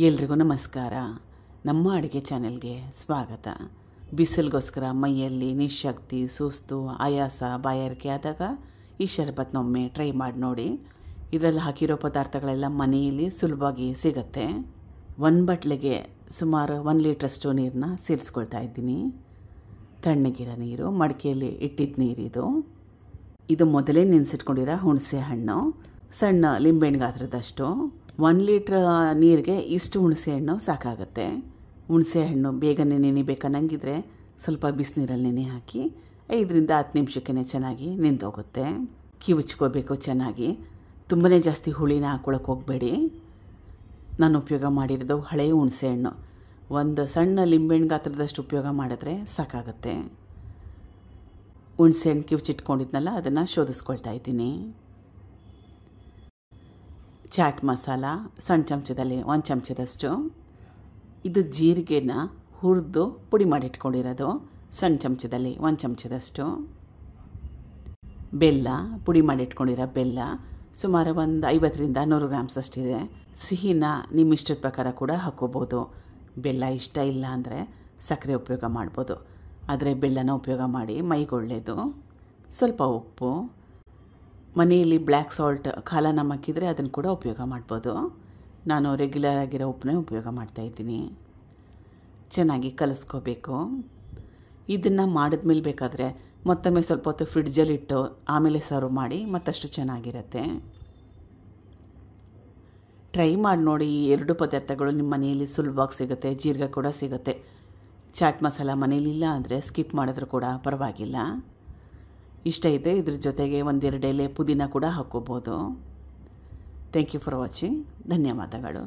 ಎಲ್ರಿಗೂ ನಮಸ್ಕಾರ. ನಮ್ಮ ಅಡುಗೆ ಚಾನೆಲ್ಗೆ ಸ್ವಾಗತ. ಬಿಸಿಲಿಗೋಸ್ಕರ ಮೈಯಲ್ಲಿ ನಿಶಕ್ತಿ, ಸುಸ್ತು, ಆಯಾಸ, ಬಾಯಾರಿಕೆ ಆದಾಗ ಈ ಶರಬತ್ನೊಮ್ಮೆ ಟ್ರೈ ಮಾಡಿ ನೋಡಿ. ಇದರಲ್ಲಿ ಹಾಕಿರೋ ಪದಾರ್ಥಗಳೆಲ್ಲ ಮನೆಯಲ್ಲಿ ಸುಲಭವಾಗಿ ಸಿಗುತ್ತೆ. ಒಂದು ಬಟ್ಲಿಗೆ ಸುಮಾರು 1 ಲೀಟ್ರಷ್ಟು ನೀರನ್ನ ಸೇರಿಸ್ಕೊಳ್ತಾ ಇದ್ದೀನಿ. ತಣ್ಣಗಿರೋ ನೀರು, ಮಡಿಕೆಯಲ್ಲಿ ಇಟ್ಟಿದ್ದ ನೀರಿದು. ಇದು ಮೊದಲೇ ನೆನೆಸಿಟ್ಕೊಂಡಿರೋ ಹುಣಸೆ ಹಣ್ಣು, ಸಣ್ಣ ಲಿಂಬೆಹಣ್ಣು ಗಾತ್ರದಷ್ಟು. 1 ಲೀಟ್ರ್ ನೀರಿಗೆ ಇಷ್ಟು ಹುಣಸೆ ಹಣ್ಣು ಸಾಕಾಗುತ್ತೆ. ಹುಣಸೆ ಹಣ್ಣು ಬೇಗನೆ ನೆನಿಬೇಕನ್ನಂಗಿದ್ರೆ ಸ್ವಲ್ಪ ಬಿಸಿನೀರಲ್ಲಿ ನೆನೆ ಹಾಕಿ 5ರಿಂದ 10 ನಿಮಿಷಕ್ಕೆ ಚೆನ್ನಾಗಿ ನೆಂದೋಗುತ್ತೆ. ಕಿವುಚ್ಕೋಬೇಕು ಚೆನ್ನಾಗಿ. ತುಂಬಾ ಜಾಸ್ತಿ ಹುಳಿನ ಹಾಕ್ಕೊಳಕ್ಕೆ ಹೋಗಬೇಡಿ. ನಾನು ಉಪಯೋಗ ಮಾಡಿರೋದು ಹಳೆಯ ಹುಣಸೆ ಹಣ್ಣು. ಒಂದು ಸಣ್ಣ ಲಿಂಬೆಹಣ್ಣು ಗಾತ್ರದಷ್ಟು ಉಪಯೋಗ ಮಾಡಿದ್ರೆ ಸಾಕಾಗುತ್ತೆ. ಹುಣಸೆ ಹಣ್ಣು ಕಿವುಚಿಟ್ಕೊಂಡಿದ್ನಲ್ಲ, ಅದನ್ನು ಶೋಧಿಸ್ಕೊಳ್ತಾ ಇದ್ದೀನಿ. ಚಾಟ್ ಮಸಾಲ ಸಣ್ಣ ಚಮಚದಲ್ಲಿ 1 ಚಮಚದಷ್ಟು. ಇದು ಜೀರಿಗೆನ ಹುರಿದು ಪುಡಿ ಮಾಡಿಟ್ಕೊಂಡಿರೋದು, ಸಣ್ಣ ಚಮಚದಲ್ಲಿ 1 ಚಮಚದಷ್ಟು. ಬೆಲ್ಲ, ಪುಡಿ ಮಾಡಿಟ್ಕೊಂಡಿರೋ ಬೆಲ್ಲ ಸುಮಾರು ಒಂದು 50ರಿಂದ 100 ಗ್ರಾಮ್ಸ್ ಅಷ್ಟಿದೆ. ಸಿಹಿನ ನಿಮ್ಮ ಇಷ್ಟದ ಪ್ರಕಾರ ಕೂಡ ಹಾಕ್ಕೋಬೋದು. ಬೆಲ್ಲ ಇಷ್ಟ ಇಲ್ಲ ಅಂದರೆ ಸಕ್ಕರೆ ಉಪಯೋಗ ಮಾಡ್ಬೋದು, ಆದರೆ ಬೆಲ್ಲನ ಉಪಯೋಗ ಮಾಡಿ ಮೈಗೆ ಒಳ್ಳೆಯದು. ಸ್ವಲ್ಪ ಉಪ್ಪು, ಮನೆಯಲ್ಲಿ ಬ್ಲ್ಯಾಕ್ ಸಾಲ್ಟ್ ಕಾಲ ನಮಕ್ಕಿದ್ರೆ ಅದನ್ನು ಕೂಡ ಉಪಯೋಗ ಮಾಡ್ಬೋದು. ನಾನು ರೆಗ್ಯುಲರ್ ಆಗಿರೋ ಉಪ್ಪನ್ನೇ ಉಪಯೋಗ ಮಾಡ್ತಾಯಿದ್ದೀನಿ. ಚೆನ್ನಾಗಿ ಕಲಿಸ್ಕೋಬೇಕು. ಇದನ್ನು ಮಾಡಿದ್ಮೇಲೆ ಬೇಕಾದರೆ ಮತ್ತೊಮ್ಮೆ ಸ್ವಲ್ಪ ಹೊತ್ತು ಫ್ರಿಡ್ಜಲ್ಲಿಟ್ಟು ಆಮೇಲೆ ಸರ್ವ್ ಮಾಡಿ ಮತ್ತಷ್ಟು ಚೆನ್ನಾಗಿರುತ್ತೆ. ಟ್ರೈ ಮಾಡಿ ನೋಡಿ. ಈ 2 ಪದಾರ್ಥಗಳು ನಿಮ್ಮ ಮನೆಯಲ್ಲಿ ಸುಲಭವಾಗಿ ಸಿಗುತ್ತೆ. ಜೀರಿಗೆ ಕೂಡ ಸಿಗುತ್ತೆ. ಚಾಟ್ ಮಸಾಲ ಮನೇಲಿಲ್ಲ ಅಂದರೆ ಸ್ಕಿಪ್ ಮಾಡಿದ್ರೂ ಕೂಡ ಪರವಾಗಿಲ್ಲ. ಇಷ್ಟ ಇದೆ, ಇದ್ರ ಜೊತೆಗೆ 1-2 ಎಲೆ ಪುದೀನ ಕೂಡ ಹಾಕ್ಕೋಬೋದು. Thank you for watching. ಧನ್ಯವಾದಗಳು.